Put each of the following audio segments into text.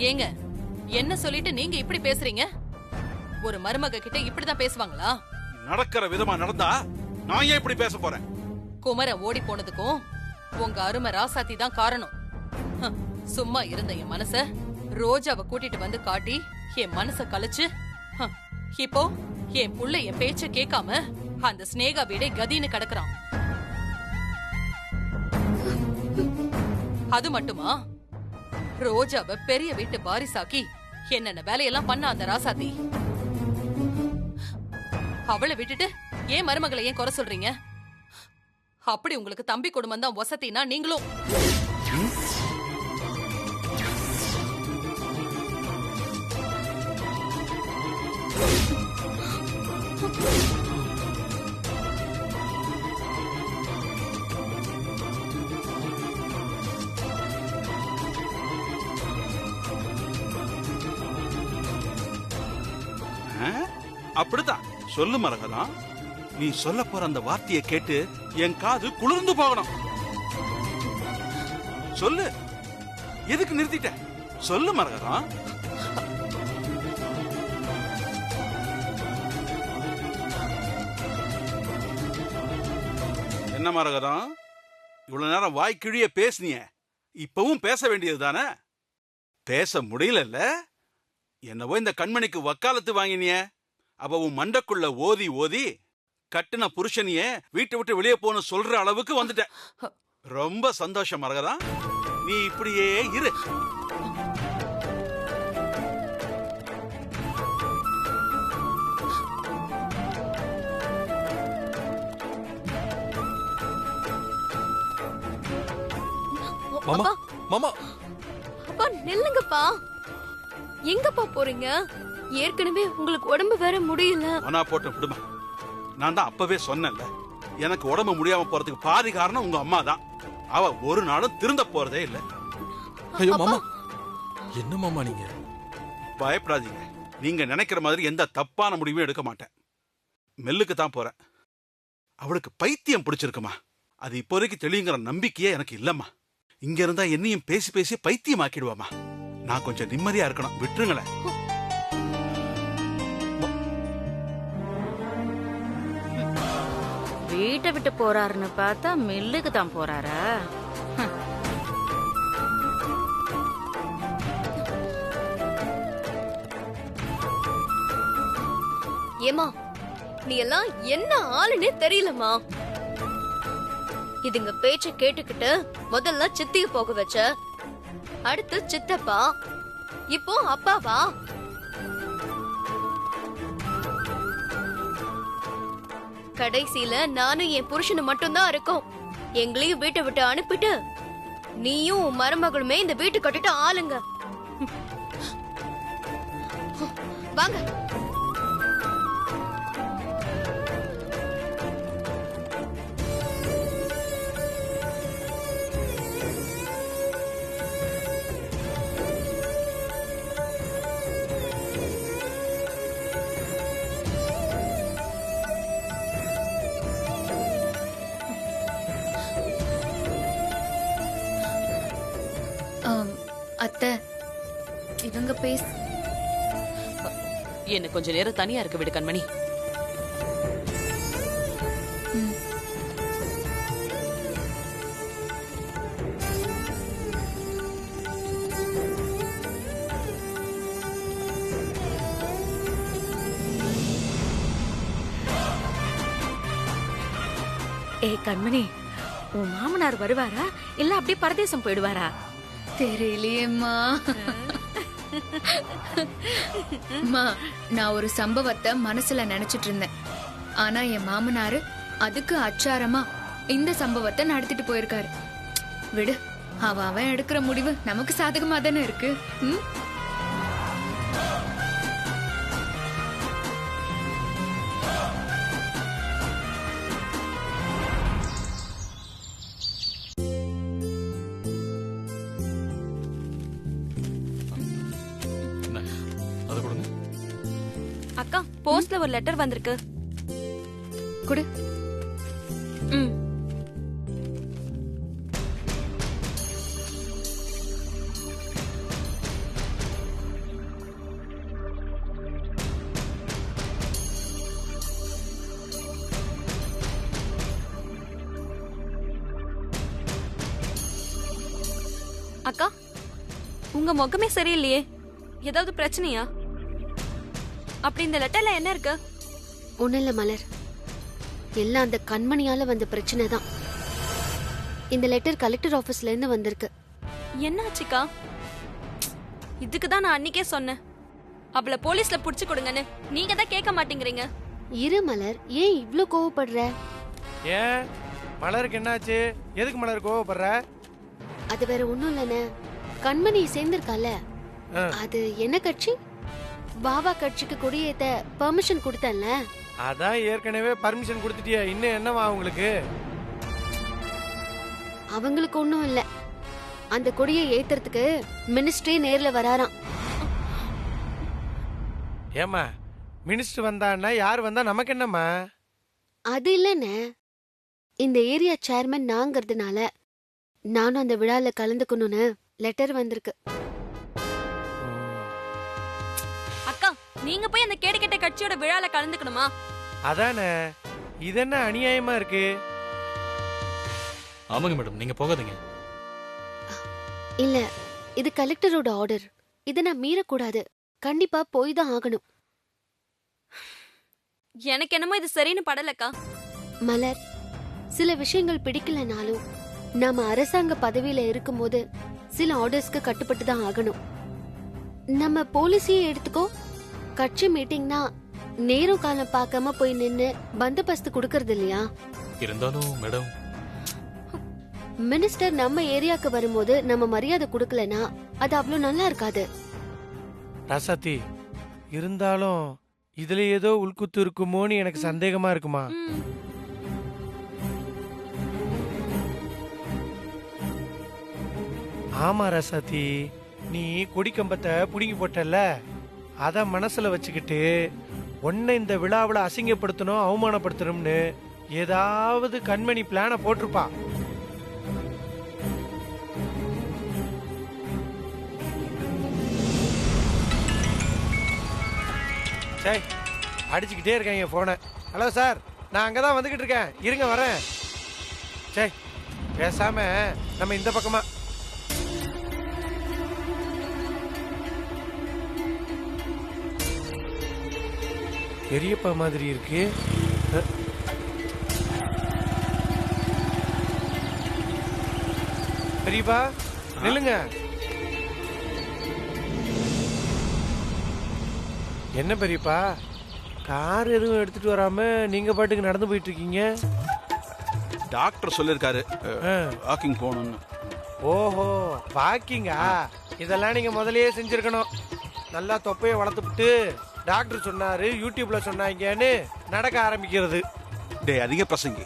ஏங்க என்ன சொல்லிட்டு நீங்க இப்படி பேசுறீங்க? ஒரு மருமக கிட்ட இப்படிதான் பேசுவாங்களா? நடக்கிற விதமா நடந்தா நான் ஏன் இப்படி பேச போறேன்? குமர ஓடி போனதுக்கும் உங்க அருமை ராசாத்தி தான் காரணம். சும்மா இருந்த என் மனச ரோஜாவை கூட்டிட்டு வந்து காட்டி என் மனச கலைச்சு இப்போ என் புள்ள என் பேச்ச கேட்காம அந்த ஸ்னேகா வீடே கதின்னு கிடக்குறான். அது மட்டுமா, ரோஜாவை பெரிய வீட்டு வாரிசாக்கி என்னென்ன வேலையெல்லாம் பண்ண அந்த ராசாத்தி. அவளை விட்டுட்டு ஏன் மருமகளை ஏன் குறை சொல்றீங்க? அப்படி உங்களுக்கு தம்பி குடும்பம் தான் வசத்தினா நீங்களும் அப்படிதான் சொல்லு மரகதம். நீ சொல்ல போற அந்த வார்த்தையை கேட்டு என் காது குளிர்ந்து போகணும். சொல்லு, எதுக்கு நிறுத்திட்ட? சொல்லு மரகதம். என்ன மரகதம், இவ்வளவு நேரம் வாய்க்கிழிய பேசினிய, இப்பவும் பேச வேண்டியது தானே? பேச முடியல. என்னவோ இந்த கண்மணிக்கு வக்காலத்து வாங்கினிய, அவ உன் மண்டக்குள்ள ஓதி ஓதி கட்டுன புருஷனிய வீட்டை விட்டு வெளியே போன சொல்ற அளவுக்கு வந்துட்ட. ரொம்ப சந்தோஷம் மரகதா, நீ இப்படியே இரு. மாமா மாமா அப்பா நில்லுங்கப்பா. எங்கப்பா போறீங்க? ஏற்கனவே உங்களுக்கு உடம்பு வேற முடியல. ஆனா போட்டு விடுமா, நான் தான் அப்பவே சொன்னேன்ல, எனக்கு உடம்பு முடியாம போறதுக்கு பாதி காரணம் உங்க அம்மா தான். அவ ஒரு நாளும் திருந்த போறதே இல்ல. ஐயோ மாமா, என்ன மாமா நீங்க? பயப்படாதீங்க, நீங்க நினைக்கிற மாதிரி எந்த தப்பான முடிவும் எடுக்க மாட்டேன். மெல்லுக்கு தான் போறேன். அவளுக்கு பைத்தியம் பிடிச்சிருக்குமா, அது இப்போதைக்கு தெளிவுங்கிற நம்பிக்கையே எனக்கு இல்லம்மா. இங்க இருந்தா என்னையும் பேசி பேசி பைத்தியம் ஆக்கிடுவாமா. நான் கொஞ்சம் நிம்மதியா இருக்கணும், விட்டுருங்களேன். வீட்டை விட்டு போறாருன்னு பார்த்தா மில்லுக்கு தான் போறாரா? ஏமா, நீ எல்லாம் என்ன ஆளுன்னே தெரியலமா. இதுங்க பேச்ச கேட்டுக்கிட்டு முதல்ல சித்திய போக வச்ச, அடுத்து சித்தப்பா, இப்போ அப்பாவா? கடைசியில நானும் என் புருஷனு மட்டும்தான் இருக்கோம். எங்களையும் வீட்டை விட்டு அனுப்பிட்டு நீயும் உன் மருமகளுமே இந்த வீட்டு கட்டிட்டு ஆளுங்க. வாங்க. அத்தை, இவங்க பேச என்ன கொஞ்ச நேரம் தனியா இருக்க விடு கண்மணி. ஏய் கண்மணி, உன் மாமனார் வருவாரா இல்ல அப்படியே பரதேசம் போயிடுவாரா? தெரியலையேம்மா. அம்மா, நான் ஒரு சம்பவத்தை மனசுல நினைச்சிட்டு இருந்தேன். ஆனா என் மாமனாரு அதுக்கு அச்சாரமா இந்த சம்பவத்தை நடத்திட்டு போயிருக்காரு. விடு, அவன் எடுக்கிற முடிவு நமக்கு சாதகமா தானே இருக்கு. அக்கா, போஸ்ட்ல ஒரு லெட்டர் வந்திருக்கு. குடு. அக்கா உங்க முகமே சரியில்லையே, ஏதாவது பிரச்சனையா? அப்படி இந்த லெட்டர்ல என்ன இருக்கு? ஒண்ணும் இல்ல மலர், எல்லாம் அந்த கண்மணியால வந்த பிரச்சனை தான். இந்த லெட்டர் கலெக்டர் ஆபீஸ்ல இருந்து வந்திருக்கு. என்னாச்சுக்கா? இதுக்கு தான் நான் அன்னைக்கே சொன்னேன் அவளை போலீஸ்ல புடிச்சு கொடுங்கன்னு. நீங்க தான் கேட்க மாட்டேங்கிறீங்க. இரு மலர், ஏன் இவ்ளோ கோவப்படுற? ஏன் மலருக்கு என்னாச்சு? எதுக்கு மலர் கோவப்படுற? அது வேற ஒண்ணும் இல்லனே, கண்மணி சேர்ந்திருக்கால, ஆ. அது என்ன கட்சி? பாபா கட்சிக்கு கொடியேத்த பெர்மிஷன் கொடுத்தேன்ல. அதான் ஏற்கனவே பர்மிஷன் கொடுத்துட்டியா, இன்னும் என்னவா உங்களுக்கு? அவங்களுக்கு ஒண்ணும் இல்ல, அந்த கொடியை ஏத்துறதுக்கு மினிஸ்ட்ரி நேர்ல வராராம். ஏமா மினிஸ்டர் வந்தான்னா யார் வந்தா நமக்கு என்னம்மா? அது இல்லனே, இந்த ஏரியா சேர்மன் நாங்கிறதுனால நானும் அந்த விழால கலந்துக்கணும்னு லெட்டர் வந்திருக்கு. அக்கா நீங்க போய் அந்த கேடு கெட்ட கட்சியோட விழால கலந்துக்கணுமா? அதானே, இது என்ன அநியாயமா இருக்கு? ஆமாங்க மேடம், நீங்க போகாதீங்க. இல்ல, இது கலெக்டரோட ஆர்டர், இதை நான் மீறக்கூடாது. கண்டிப்பா போய் தான் ஆகணும். எனக்கு என்னமோ இது சரின்னு படலக்கா. மலர், சில விஷயங்கள் பிடிக்கலனாலும் நாம அரசாங்க பதவியில இருக்கும்போது சில ஆர்டர்ஸ்க்கு கட்டுப்பட்டு தான் ஆகணும். நம்ம போலீஸையே எடுத்துக்கோ, கட்சி மீட்டிங்னா நேரம் காலம் பார்க்காம போய் நின்னு பந்தோபஸ்து கொடுக்கறது இல்லையா? இருந்தாலும் மேடம், மினிஸ்டர் நம்ம ஏரியாக்கு வரும்போது நம்ம மரியாதை கொடுக்கலனா அது அவ்வளவு நல்லா இருக்காது. ரசதி, இருந்தாலும் இதுல ஏதோ உள்குத்து இருக்குமோன்னு எனக்கு சந்தேகமா இருக்குமா? ம். ஆமா ரசதி, நீ கொடிக்கம்பத்தை புடுங்கி போட்டல, அத மனசுல வச்சுக்கிட்டு உன்னை இந்த விழாவில் அசிங்கப்படுத்தணும், அவமானப்படுத்தணும்னு ஏதாவது கண்மணி பிளான போட்டிருப்பா. சரி, அடிச்சுக்கிட்டே இருக்காங்க போனை. ஹலோ சார், நான் அங்கதான் வந்துகிட்டு இருக்கேன், இருங்க வரேன். சரி, பேசாம நம்ம இந்த பக்கமா. பெரியப்பா மாதிரி இருக்கு. பெரியப்பா நில்லுங்க. என்ன பெரியப்பா, கார் எதுவும் எடுத்துட்டு வராம நீங்க பாட்டுக்கு நடந்து போயிட்டு இருக்கீங்க? டாக்டர் சொல்லிருக்காரு வாக்கிங் போகணும்னு. ஓஹோ, வாக்கிங்கா? இதெல்லாம் நீங்க முதல்லயே செஞ்சிருக்கணும். நல்லா தொப்பையை வளர்த்துட்டு டாக்டர் சொன்னாரு, யூடியூப்ல சொன்னாங்கன்னு நடக்க ஆரம்பிக்கிறது. டேய் அதிக பிரசங்கி,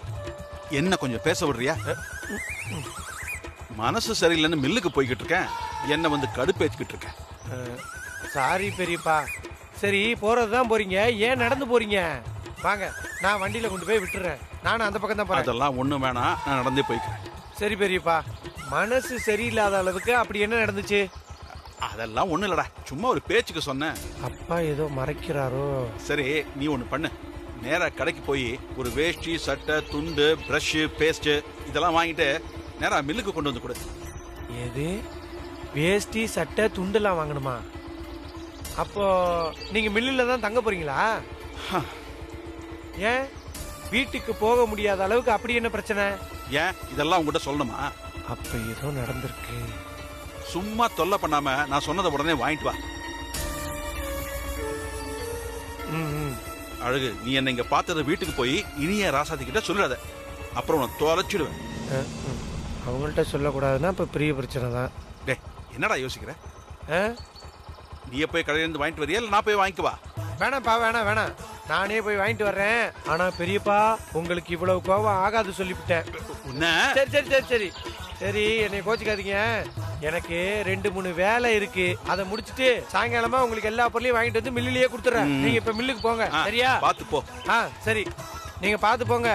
என்ன கொஞ்சம் பேச விடுறியா? மனசு சரியில்லைன்னு மில்லுக்கு போய்கிட்டு இருக்கேன், என்ன வந்து கடுப்பேற்றிக்கிட்டு இருக்கேன். சாரி பெரியப்பா. சரி, போறதுதான் போறீங்க, ஏன் நடந்து போறீங்க? வாங்க, நான் வண்டியில கொண்டு போய் விட்டுறேன். நானும் அந்த பக்கம் தான் போறேன். அதெல்லாம் ஒண்ணும் வேணாம், நான் நடந்தே போய்க்கிறேன். சரி பெரியப்பா, மனசு சரியில்லாத அளவுக்கு அப்படி என்ன நடந்துச்சு? அதெல்லாம் ஒண்ணும் இல்லடா, சும்மா ஒரு பேச்சுக்கு சொன்னேன். அப்பா ஏதோ மறைக்கிறாரோ? சரி, நீ ஒண்ணு பண்ணு, நேரா கடைக்கு போய் ஒரு வேஷ்டி, சட்டை, துண்டு, பிரஷ், பேஸ்ட் இதெல்லாம் வாங்கிட்டு நேரா மில்லுக்கு கொண்டு வந்து கொடு. எது? வேஷ்டி, சட்டை, துண்டெல்லாம் வாங்கணுமா? அப்போ நீங்க மில்லுல தான் தங்க போறீங்களா? ஏன் வீட்டுக்கு போக முடியாத அளவுக்கு அப்படி என்ன பிரச்சனை? ஏன் இதெல்லாம் உங்ககிட்ட சொல்லணுமா? அப்ப ஏதோ நடந்திருக்கு. சும்மா தொல்லை பண்ணாம நான் சொன்னதை உடனே வாங்கிட்டு வா. அழகு, நீ என்ன இங்க பார்த்தத வீட்டுக்கு போய் இனிய ராசாதி கிட்ட சொல்லுறத, அப்புறம் உன்னை தொலைச்சிடுவேன். அவங்கள்ட்ட சொல்லக்கூடாதுன்னா இப்ப பெரிய பிரச்சனை தான். டே, என்னடா யோசிக்கிற? நீயே போய் கடையிலேருந்து வாங்கிட்டு வரியா, இல்லை நான் போய் வாங்கிக்குவா? வேணாம்ப்பா, வேணாம், நானே போய் வாங்கிட்டு வர்றேன். ஆனா பெரியப்பா, உங்களுக்கு இவ்வளவு கோபம் ஆகாது சொல்லிவிட்டேன். சரி சரி சரி சரி சரி, என்னை கோச்சிக்காதீங்க. எனக்கு 2-3 வேலை இருக்கு, அதை முடிச்சிட்டு சாயங்காலமா உங்களுக்கு எல்லா பொருளையும் வாங்கிட்டு வந்து மில்லிலேயே கொடுத்துறேன். நீங்க இப்ப மில்லுக்கு போங்க, சரியா? பார்த்து போ. சரி, நீங்க பார்த்து போங்க.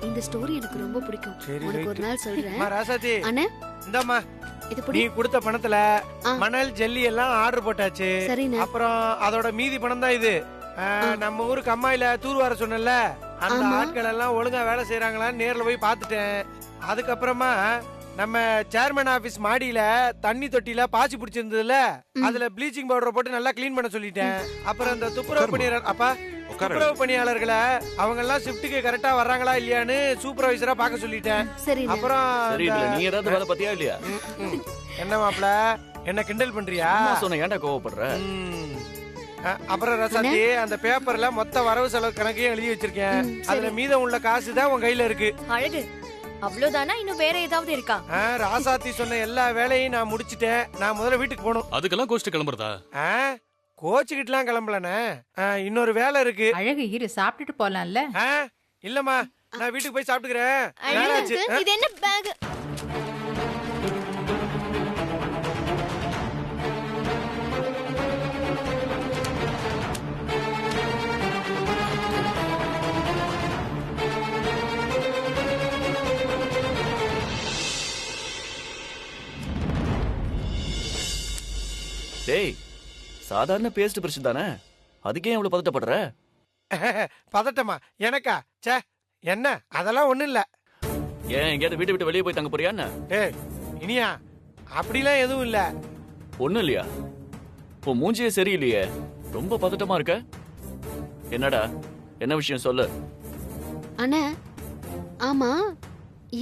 இந்த ஸ்டோரி எனக்கு ரொம்ப பிடிக்கும். சரி, உனக்கு ஒரு நாள் சொல்றேன். ராசாத்தி, அண்ணே, இந்தாம்மா இது நீ புடி. கொடுத்த பணத்துல ஆ. மணல் ஜல்லி எல்லாம் ஆர்டர் போட்டாச்சு. சரிண்ணே. அப்புறம் அதோட மீதி பணம் தான் இது. நம்ம ஊருக்கு அம்மாயில தூர் வர சொன்னல, அந்த ஆமா. ஆட்கள் எல்லாம் ஒழுங்கா வேலை செய்யறாங்களான்னு நேர்ல போய் பார்த்துட்டேன். அதுக்கப்புறமா நம்ம சேர்மன் ஆபீஸ் மாடியில தண்ணி தொட்டியில பாசி பிடிச்சிருந்ததுல, அதுல ப்ளீச்சிங் பவுடரை போட்டு நல்லா க்ளீன் பண்ண சொல்லிட்டேன். அப்புறம் அந்த துப்புரவு பணியாளர் துப்புரவு பணியாளர்களை அவங்க எல்லாம் ஷிஃப்ட்டுக்கு கரெக்டா வர்றாங்களா இல்லையான்னு சூப்பர்வைசரா பார்க்க சொல்லிட்டேன். சரிண்ணே. அப்புறம் சரி இல்ல நீ ஏதாவது வேலை பத்தியா இல்லையா? என்ன மாப்ள, என்ன கிண்டல் பண்றியா? சொன்ன ஏன்டா கோவப்படுற? அப்புறம் ரசாத்தி, அந்த பேப்பர்ல மொத்த வரவு செலவு கணக்கையும் எழுதி வச்சிருக்கேன். அதுல மீதம் உள்ள காசு தான் உன் கையில இருக்கு. அழகு, அவ்வளவுதானா? இன்னும் வேற ஏதாவது இருக்கா? ராசாத்தி சொன்ன எல்லா வேலையும் நான் முடிச்சிட்டேன். நான் முதல்ல வீட்டுக்கு போகணும். அதுக்கெல்லாம் கோச்சிட்டு கிளம்புறதா? கோச்சுக்கிட்டுலாம் கிளம்பலண்ணே. இன்னொரு வேலை இருக்கு. அழகு, இரு சாப்பிட்டுட்டு போலாம்ல. இல்லம்மா, நான் வீட்டுக்கு போய் சாப்பிட்டுக்கிறேன். அழகு, இது என்ன பேக்? டேய், சாதாரண பேஸ்ட் பிரஷ் தானே, அதுக்கே இவ்வளவு பதட்டப்படுற? பதட்டமா எனக்கா? சே, என்ன அதெல்லாம் ஒண்ணும் இல்ல. ஏன் எங்கேயாவது வீட்டை விட்டு வெளியே போய் தங்க போறியா என்ன? ஏய் இனியா, அப்படிலாம் எதுவும் இல்ல. ஒண்ணும் இல்லையா? உன் மூஞ்சியே சரியில்லையே, ரொம்ப பதட்டமா இருக்க. என்னடா, என்ன விஷயம் சொல்லு. அண்ணா, ஆமா,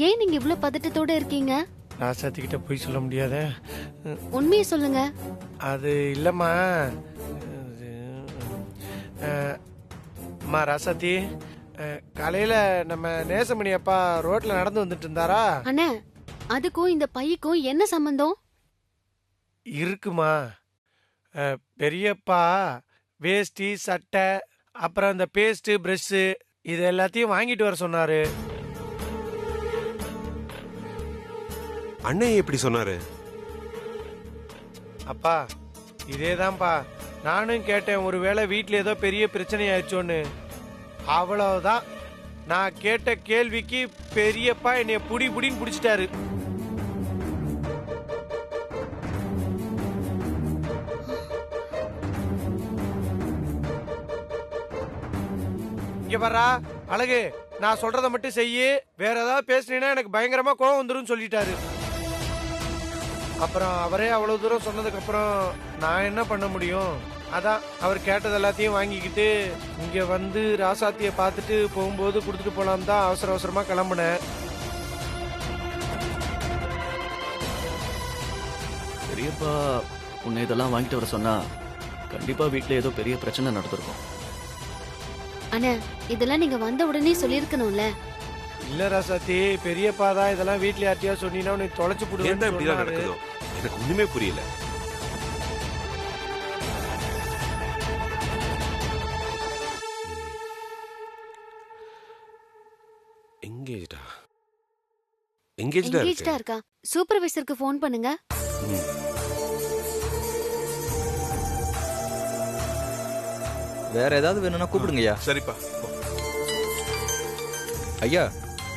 ஏன் நீங்க இவ்ளோ பதட்டத்தோட இருக்கீங்க? ராசாத்தி கிட்ட போய் சொல்ல முடியாத. உண்மையை சொல்லுங்க. அது இல்லம்மா, அம்மா ராசாத்தி, காலையில நம்ம நேசமணி அப்பா ரோட்ல நடந்து வந்துட்டு இருந்தாரா? அண்ணா, அதுக்கும் இந்த பையக்கும் என்ன சம்பந்தம்? இருக்குமா, பெரியப்பா வேஷ்டி சட்டை அப்புறம் இந்த பேஸ்ட் பிரஷ் இது எல்லாத்தையும் வாங்கிட்டு வர சொன்னாரு. அண்ணன் எப்படி சொன்னாரு? அப்பா இதேதான்ப்பா நானும் கேட்டேன், ஒருவேளை வீட்டுல ஏதோ பெரிய பிரச்சனை ஆயிடுச்சோன்னு. அவ்வளவுதான், நான் கேட்ட கேள்விக்கு பெரியப்பா என்னைய புடி புடின்னு புடிச்சிட்டாரு. இங்க பாரா அழகு, நான் சொல்றத மட்டும் செய்யு, வேற ஏதாவது பேசுனீங்கன்னா எனக்கு பயங்கரமா கோவம் வந்துரும் சொல்லிட்டாரு. அப்புறம் அவரே அவ்வளவு தூரம் சொன்னதுக்கு அப்புறம் நான் என்ன பண்ண முடியும்? அதான் அவர் கேட்டது எல்லாத்தையும் வாங்கிக்கிட்டு இங்க வந்து ராசாத்திய பார்த்துட்டு போகும்போது கொடுத்துட்டு போலாம் தான் அவசர அவசரமா கிளம்புனேன். பெரியப்பா உன்னை இதெல்லாம் வாங்கிட்டு வர சொன்னா கண்டிப்பா வீட்டுல ஏதோ பெரிய பிரச்சனை நடந்திருக்கும். அண்ணா, இதெல்லாம் நீங்க வந்த உடனே சொல்லிருக்கணும்ல. இல்ல ராசாத்தி, பெரியப்பா தான் இதெல்லாம் வீட்டுல யார்ட்டியா சொன்னீங்கன்னா உன்னை தொலைச்சு ஏன்டா இப்படிலாம் போடுவேன். நடக்குதோ எனக்கு ஒண்ணுமே புரியல. எங்கேஜ்டா இருக்கா? சூப்பர்வைசருக்கு ஃபோன் பண்ணுங்க. வேற ஏதாவது வேணும்னா கூப்பிடுங்கய்யா. சரிப்பா. ஐயா,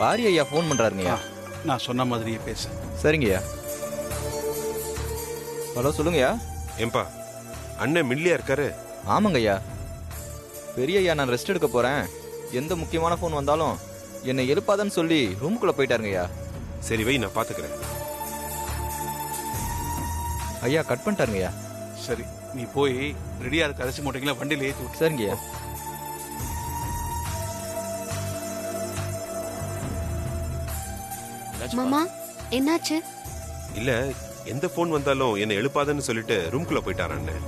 பாரி ஐயா ஃபோன் பண்றாருங்கய்யா. நான் சொன்ன மாதிரியே பேசு. சரிங்கய்யா. ஹலோ, சொல்லுங்கய்யா. ஏம்பா, அண்ணன் மில்லியா இருக்காரு? ஆமாங்க ஐயா. பெரிய ஐயா, நான் ரெஸ்ட் எடுக்க போறேன், எந்த முக்கியமான ஃபோன் வந்தாலும் என்னை எழுப்பாதன்னு சொல்லி ரூமுக்குள்ள போயிட்டாருங்கய்யா. சரி வை, நான் பாத்துக்கிறேன். ஐயா கட் பண்ணிட்டாருங்கய்யா. சரி, நீ போய் ரெடியா இருக்க அரிசி மூட்டைங்களா வண்டியில ஏத்தி விட்டு. சரிங்கய்யா. மாமா, என்னாச்சு? இல்ல, எந்த போன் வந்தாலும் என்ன எழுப்பாதன்னு சொல்லிட்டு ரூம்குள்ள போயிட்டாரு அண்ணன்.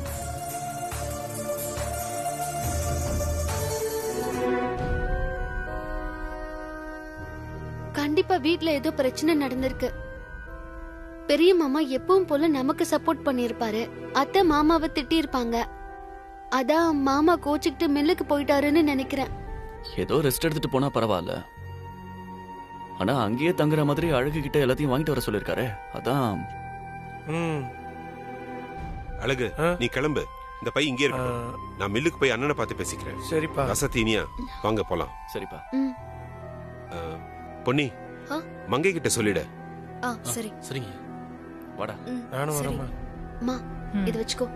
கண்டிப்பா வீட்ல ஏதோ பிரச்சனை நடந்திருக்கு. பெரிய மாமா எப்பவும் போல நமக்கு சப்போர்ட் பண்ணிருப்பாரு. அத்தை மாமாவை திட்டி இருப்பாங்க. அதான் மாமா கோச்சுக்கிட்டு மில்லுக்கு போயிட்டாருன்னு நினைக்கிறேன். ஏதோ ரெஸ்ட் எடுத்துட்டு போனா பரவாயில்ல, ஆனா அங்கேயே தங்குற மாதிரி அழகு கிட்ட எல்லாத்தையும் வாங்கிட்டு வர சொல்லிருக்காரு. அதான். அழகு, நீ கிளம்பு, இந்த பை இங்கே இருக்கு. நான் மில்லுக்கு போய் அண்ணனை பார்த்து பேசிக்கிறேன். சரிப்பா. ரசத்தீனியா வாங்க போலாம். சரிப்பா. பொன்னி, மங்கை கிட்ட சொல்லிடு. சரி. சரிங்க. வாடா. நானும் வரேம்மா. மா இது வச்சுக்கோ.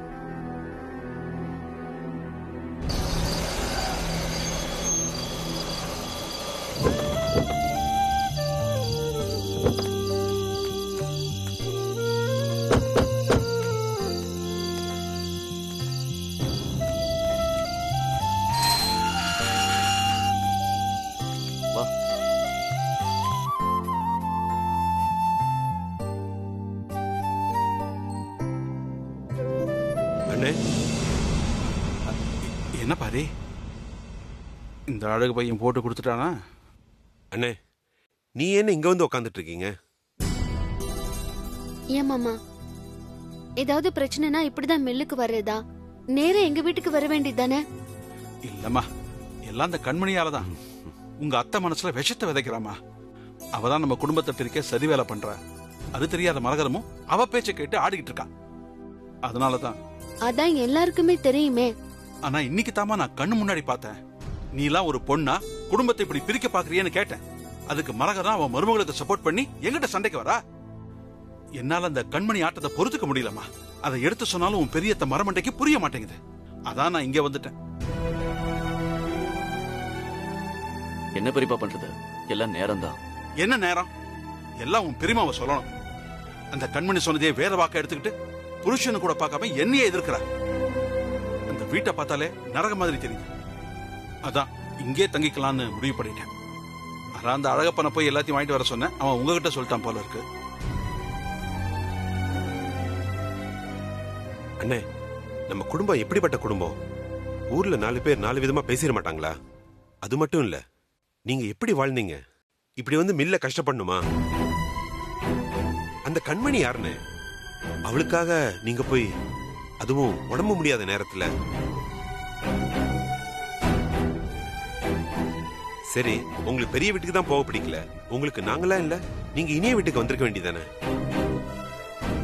என்ன பாரு, இந்த அழகு பையன் போட்டு கொடுத்துட்டானா? அண்ணே, நீ என்ன இங்க வந்து உட்காந்துட்டு இருக்கீங்க? ஏன் மாமா, ஏதாவது பிரச்சனைனா இப்படிதான் மில்லுக்கு வர்றதா? நேரா எங்க வீட்டுக்கு வர வேண்டியதானே? இல்லம்மா, எல்லாம் அந்த கண்மணியாலதான். உங்க அத்தை மனசுல விஷத்தை விதைக்கிறாமா. அவதான் நம்ம குடும்பத்தை பிரிக்க சதி வேலை பண்றா. அது தெரியாத மரகதமும் அவ பேச்ச கேட்டு ஆடிக்கிட்டு இருக்கா. அதனாலதான். அதான் எல்லாருக்குமே தெரியுமே. ஆனா இன்னைக்கு தாமா நான் கண்ணு முன்னாடி பார்த்தேன். நீ எல்லாம் ஒரு பொண்ணா குடும்பத்தை இப்படி பிரிக்க பாக்குறியன்னு கேட்டேன். அதுக்கு மரகதான் அவன் மருமகளுக்கு சப்போர்ட் பண்ணி எங்கிட்ட சண்டைக்கு வரா. என்னால அந்த கண்மணி ஆட்டத்தை பொறுத்துக்க முடியலமா. அதை எடுத்து சொன்னாலும் உன் பெரியத்த மரமண்டைக்கு புரிய மாட்டேங்குது. அதான் நான் இங்க வந்துட்டேன். என்ன பெரியப்பா பண்றது? எல்லாம் நேரம் தான். என்ன நேரம்? எல்லாம் உன் பெரியமாவை சொல்லணும். அந்த கண்மணி சொன்னதே வேற வாக்க எடுத்துக்கிட்டு புருஷனு கூட பார்க்காம என்னையே எதிர்க்கிறா. அந்த வீட்டை பார்த்தாலே நரக மாதிரி தெரியுது. அதான் இங்கே தங்கிக்கலான்னு முடிவு பண்ணிட்டேன். அதான் அந்த அழகப்பனை போய் எல்லாத்தையும் வாங்கிட்டு வர சொன்னேன். அவன் உங்ககிட்ட சொல்லிட்டான் போல இருக்கு. அண்ணே, நம்ம குடும்பம் எப்படிப்பட்ட குடும்பம்? ஊர்ல 4 பேர் 4 விதமா பேசிட மாட்டாங்களா? அது மட்டும் இல்ல, நீங்க எப்படி வாழ்ந்தீங்க? இப்படி வந்து மில்ல கஷ்டப்படணுமா? அந்த கண்மணி யாருன்னு? அவளுக்காக நீங்க போய், அதுவும் உடம்பு முடியாத நேரத்துல. சரி, உங்களுக்கு பெரிய வீட்டுக்கு தான் போக பிடிக்கல. உங்களுக்கு நாங்களா இல்ல, நீங்க இனிய வீட்டுக்கு வந்திருக்க வேண்டியதானே?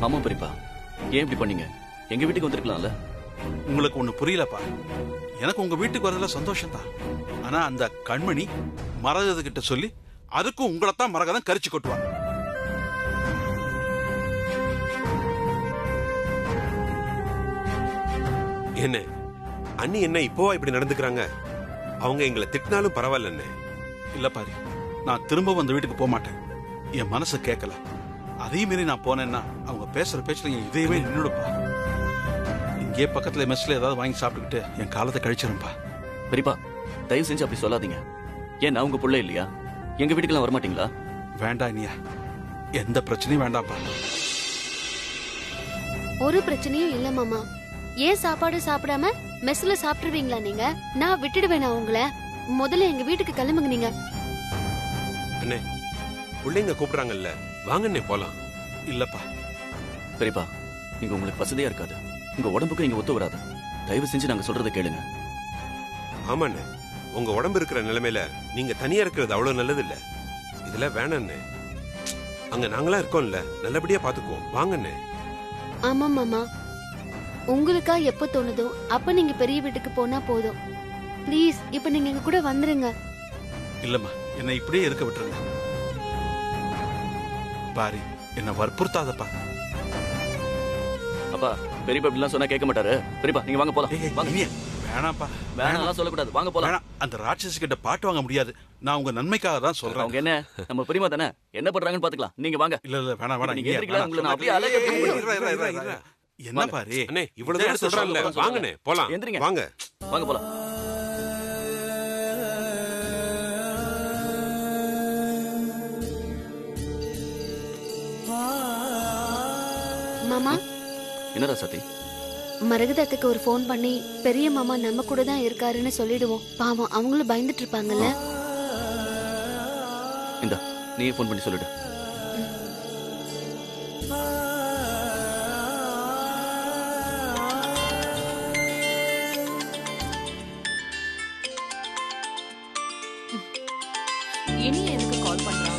ஆமா பெரியப்பா, ஏன் இப்படி பண்ணீங்க? எங்க வீட்டுக்கு வந்திருக்கலாம்ல. உங்களுக்கு ஒண்ணு புரியலப்பா. எனக்கு உங்க வீட்டுக்கு வரதுல சந்தோஷம் தான். ஆனா அந்த கண்மணி மரகத கிட்ட சொல்லி அதுக்கும் உங்களைத்தான் மரகதம் கரிச்சு கொட்டுவான். என்ன அண்ணி என்ன இப்போவா இப்படி நடந்துக்கிறாங்க? அவங்க எங்களை திட்டினாலும் பரவாயில்ல. இல்ல பாரு, நான் திரும்ப அந்த வீட்டுக்கு போக மாட்டேன். என் மனசு கேட்கல. அதே மீறி நான் போனேன்னா அவங்க பேசுற பேச்சுல என் இதயமே நின்னுடுப்பா. இங்கே பக்கத்துல மெஸ்ல ஏதாவது வாங்கி சாப்பிட்டுக்கிட்டு என் காலத்தை கழிச்சிருப்பா. பெரியப்பா, தயவு செஞ்சு அப்படி சொல்லாதீங்க. ஏன் நான் உங்க புள்ள இல்லையா? எங்க வீட்டுக்கெல்லாம் வரமாட்டீங்களா? வேண்டாம் நீயா, எந்த பிரச்சனையும் வேண்டாம்ப்பா. ஒரு பிரச்சனையும் இல்ல மாமா. ஏன் சாப்பாடு சாப்பிடாம மெஸ்ல சாப்பிட்டுருவீங்களா நீங்க? நான் விட்டுடுவேனா உங்களை? முதல்ல எங்க வீட்டுக்கு கிளம்புங்க நீங்க. அண்ணே, பிள்ளைங்க கூப்பிடுறாங்கல்ல, வாங்கண்ணே போலாம். இல்லப்பா பெரியப்பா, இங்க உங்களுக்கு வசதியா இருக்காது. உங்க உடம்புக்கு இங்க ஒத்து வராது. தயவு செஞ்சு நாங்க சொல்றதை கேளுங்க. ஆமாண்ணே, உங்க உடம்பு இருக்கிற நிலைமையில நீங்க தனியா இருக்கிறது அவ்வளவு நல்லது இல்ல. இதுல வேணாண்ணே, அங்க நாங்களா இருக்கோம்ல, நல்லபடியா பாத்துக்குவோம். வாங்கண்ணே. ஆமா மாமா, உங்களுக்கா எப்ப தோணுதோ அப்ப நீங்க பெரிய வீட்டுக்கு போனா போதும். ப்ளீஸ் இப்ப நீங்க எங்க கூட வந்துருங்க. இல்லம்மா, என்னை இப்படியே இருக்க விட்டுருங்க. பாரி, என்ன வற்புறுத்தாதப்பா. அப்பா, பெரியப்பா இப்படிலாம் சொன்னா கேட்க மாட்டாரு. பெரியப்பா, நீங்க வாங்க போலாம். வாங்க. வேணாம்ப்பா, வேணாம் சொல்லக்கூடாது. வாங்க போலாம். அந்த ராட்சசி கிட்ட பாட்டு வாங்க முடியாது. நான் உங்க நன்மைக்காக தான் சொல்றேன். அவங்க என்ன நம்ம பெரியமா தானே, என்ன பண்றாங்கன்னு பாத்துக்கலாம். நீங்க வாங்க. இல்ல இல்ல வேணாம் வேணாம். நீங்க எந்திரிக்கலாம். உங்களை நான் அப்படியே அழகா என்ன பாரு அண்ணே, இவ்வளவு நேரம் சொல்றாங்கல்ல, வாங்கண்ணே போலாம். எந்திரிங்க. வாங்க வாங்க போலாம். மாமா, என்னடா சத்தி? மரகதத்துக்கு ஒரு ஃபோன் பண்ணி பெரிய மாமா நம்ம கூட தான் இருக்காருன்னு சொல்லிடுவோம். பாவம் அவங்களும் பயந்துட்டு இருப்பாங்கல்ல. இந்த நீயே ஃபோன் பண்ணி சொல்லிடு. இனி எனக்கு கால் பண்றான்.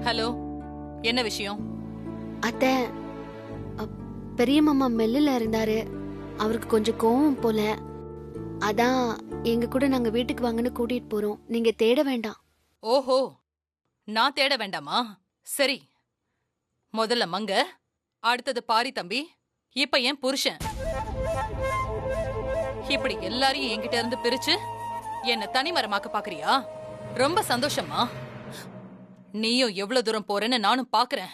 ஹலோ, என்ன விஷயம்? அத்தை, பெரிய மாமா மெல்லுல இருந்தாரு. அவருக்கு கொஞ்சம் கோவம் போல. அதான் எங்க கூட நாங்க வீட்டுக்கு வாங்கன்னு கூட்டிட்டு போறோம். நீங்க தேட வேண்டாம். ஓஹோ, நான் தேட வேண்டாமா? சரி, முதல்ல மங்க, அடுத்தது பாரி தம்பி, இப்ப என் புருஷன். இப்படி எல்லாரையும் என்கிட்ட இருந்து பிரிச்சு என்ன தனிமரமாக்க பாக்குறியா? ரொம்ப சந்தோஷமா? நீயும் எவ்வளவு தூரம் போறேன்னு நானும் பாக்குறேன்.